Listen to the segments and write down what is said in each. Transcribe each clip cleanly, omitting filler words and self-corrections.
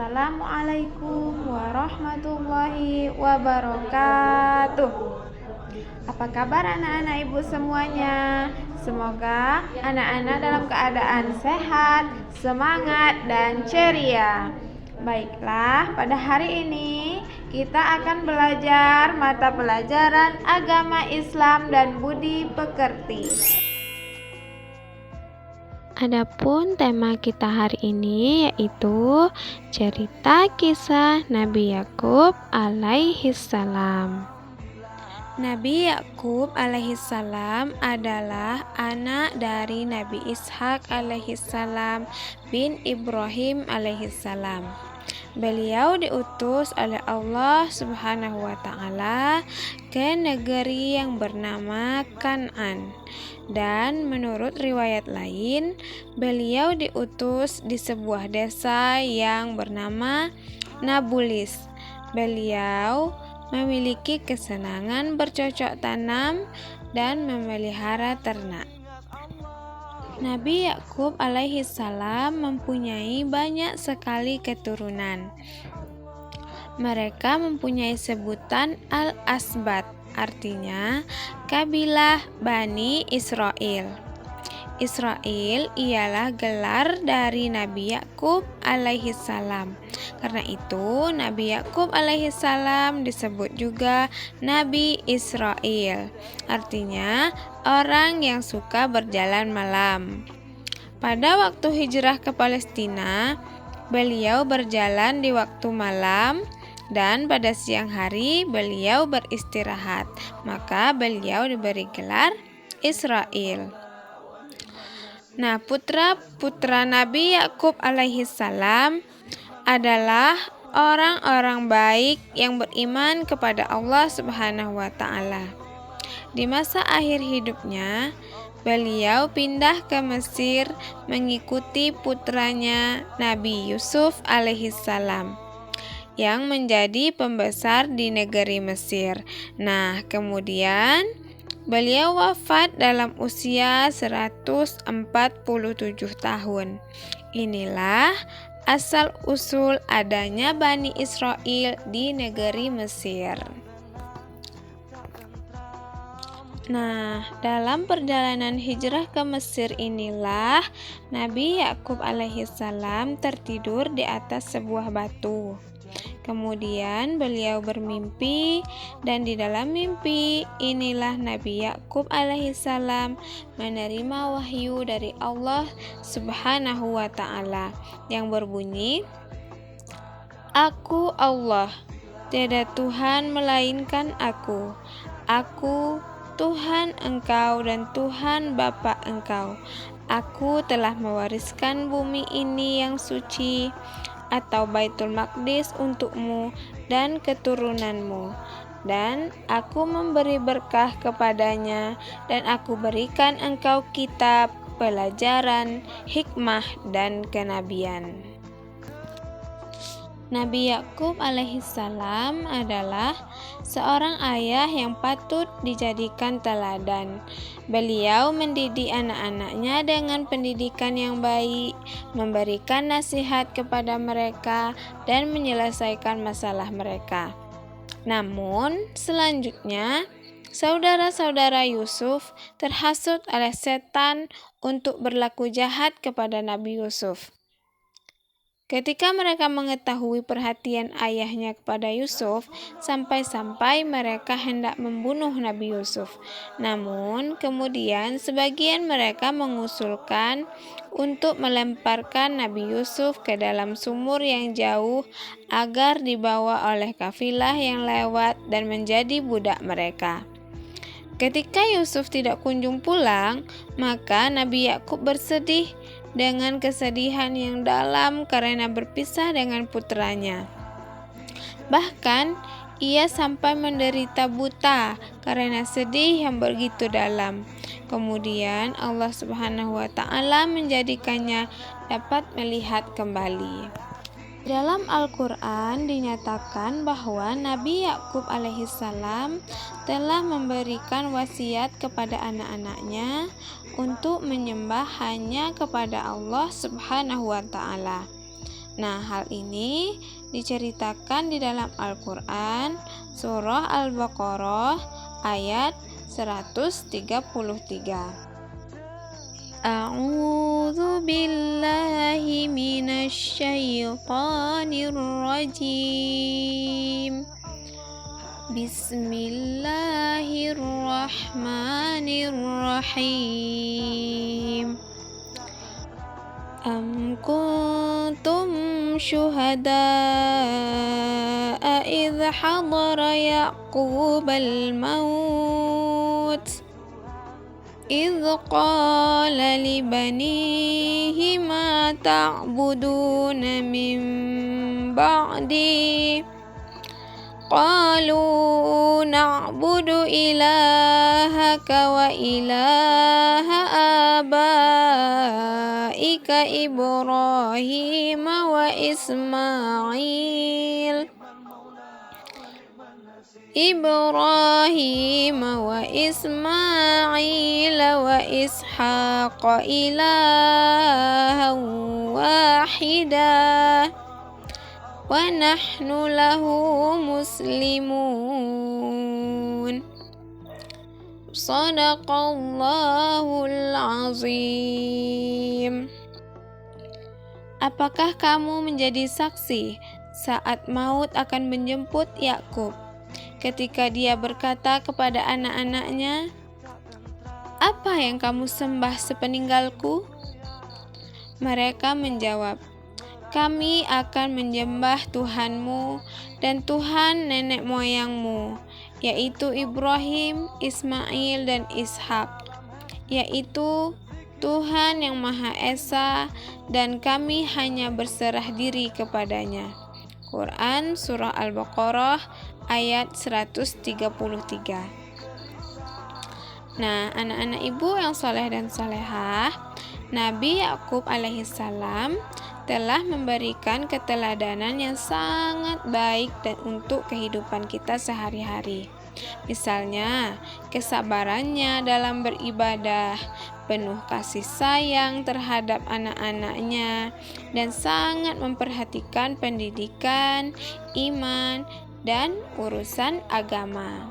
Assalamualaikum warahmatullahi wabarakatuh. Apa kabar anak-anak ibu semuanya? Semoga anak-anak dalam keadaan sehat, semangat, dan ceria. Baiklah, pada hari ini kita akan belajar mata pelajaran agama Islam dan budi pekerti. Adapun tema kita hari ini yaitu cerita kisah Nabi Yakub alaihissalam. Nabi Yakub alaihissalam adalah anak dari Nabi Ishak alaihissalam bin Ibrahim alaihissalam. Beliau diutus oleh Allah Subhanahu wa Ta'ala ke negeri yang bernama Kan'an, dan menurut riwayat lain, beliau diutus di sebuah desa yang bernama Nabulis. Beliau memiliki kesenangan bercocok tanam dan memelihara ternak. Nabi Yakub alaihissalam mempunyai banyak sekali keturunan. Mereka mempunyai sebutan Al-Asbat, artinya kabilah Bani Israel. Israel ialah gelar dari Nabi Yakub alaihissalam. Karena itu Nabi Yakub alaihissalam disebut juga Nabi Israel, artinya orang yang suka berjalan malam. Pada waktu hijrah ke Palestina, beliau berjalan di waktu malam, dan pada siang hari beliau beristirahat, maka beliau diberi gelar Israel. Nah, putra-putra Nabi Yakub alaihissalam adalah orang-orang baik yang beriman kepada Allah Subhanahu wa Ta'ala. Di masa akhir hidupnya, beliau pindah ke Mesir mengikuti putranya Nabi Yusuf alaihissalam yang menjadi pembesar di negeri Mesir. Nah, kemudian beliau wafat dalam usia 147 tahun. Inilah asal-usul adanya Bani Israel di negeri Mesir. Nah, dalam perjalanan hijrah ke Mesir inilah Nabi Yakub alaihissalam tertidur di atas sebuah batu. Kemudian beliau bermimpi, dan di dalam mimpi inilah Nabi Yakub alaihissalam menerima wahyu dari Allah Subhanahu wa Ta'ala yang berbunyi, "Aku Allah, tiada Tuhan melainkan Aku. Aku Tuhan engkau dan Tuhan Bapa engkau. Aku telah mewariskan bumi ini yang suci atau Baitul Maqdis untukmu dan keturunanmu, dan aku memberi berkah kepadanya, dan aku berikan engkau kitab, pelajaran, hikmah, dan kenabian." Nabi Yakub alaihissalam adalah seorang ayah yang patut dijadikan teladan. Beliau mendidik anak-anaknya dengan pendidikan yang baik, memberikan nasihat kepada mereka, dan menyelesaikan masalah mereka. Namun, selanjutnya, saudara-saudara Yusuf terhasut oleh setan untuk berlaku jahat kepada Nabi Yusuf. Ketika mereka mengetahui perhatian ayahnya kepada Yusuf, sampai-sampai mereka hendak membunuh Nabi Yusuf. Namun, kemudian sebagian mereka mengusulkan untuk melemparkan Nabi Yusuf ke dalam sumur yang jauh agar dibawa oleh kafilah yang lewat dan menjadi budak mereka. Ketika Yusuf tidak kunjung pulang, maka Nabi Yakub bersedih dengan kesedihan yang dalam karena berpisah dengan putranya. Bahkan ia sampai menderita buta karena sedih yang begitu dalam. Kemudian Allah Subhanahu wa Ta'ala menjadikannya dapat melihat kembali. Dalam Al-Quran dinyatakan bahwa Nabi Yakub alaihissalam telah memberikan wasiat kepada anak-anaknya untuk menyembah hanya kepada Allah Subhanahu wa Ta'ala. Nah, hal ini diceritakan di dalam Al-Quran, Surah Al-Baqarah, ayat 133. A'udzu billahi minasy syaithanir rajim. Bismillahirrahmanirrahim. Am kuntum syuhada'a idh hadara Ya'qubal maut idh qala libanihi ma ta'buduna min ba'di qalu na'budu ilahaka wa ilaha abaika Ibrahim wa Ismail wa Ishaq ilahan wahidah wa nahnu lahu muslimun. Shadaqallahul azim. Apakah kamu menjadi saksi saat maut akan menjemput Yakub, ketika dia berkata kepada anak-anaknya, "Apa yang kamu sembah sepeninggalku?" Mereka menjawab, "Kami akan menyembah Tuhanmu dan Tuhan nenek moyangmu, yaitu Ibrahim, Ismail, dan Ishak, yaitu Tuhan yang Maha Esa, dan kami hanya berserah diri kepadanya." Quran Surah Al-Baqarah ayat 133. Nah, anak-anak ibu yang soleh dan solehah, Nabi Yakub alaihissalam telah memberikan keteladanan yang sangat baik dan untuk kehidupan kita sehari-hari. Misalnya, kesabarannya dalam beribadah, penuh kasih sayang terhadap anak-anaknya, dan sangat memperhatikan pendidikan, iman, dan urusan agama.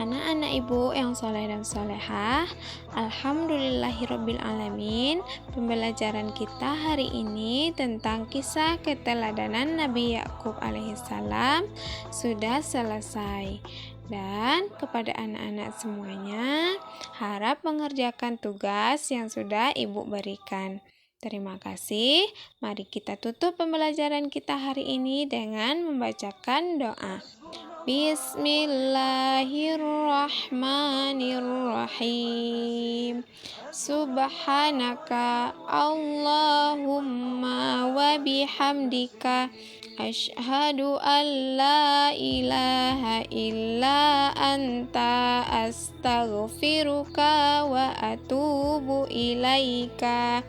Anak-anak ibu yang soleh dan solehah, alhamdulillahirrabbilalamin, pembelajaran kita hari ini tentang kisah keteladanan Nabi Yakub alaihissalam sudah selesai. Dan kepada anak-anak semuanya, harap mengerjakan tugas yang sudah ibu berikan. Terima kasih. Mari kita tutup pembelajaran kita hari ini dengan membacakan doa. Bismillahirrahmanirrahim. Subhanaka Allahumma wa bihamdika asyhadu an la ilaha illa anta astaghfiruka wa atubu ilaika.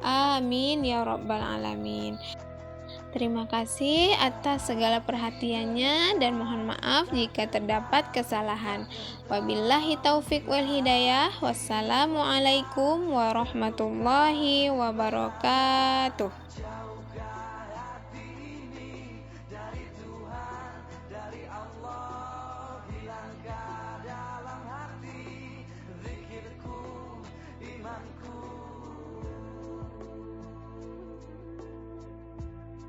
Amin ya rabbal alamin. Terima kasih atas segala perhatiannya dan mohon maaf jika terdapat kesalahan. Wabillahi taufik wal hidayah. Wassalamualaikum warahmatullahi wabarakatuh. Imanku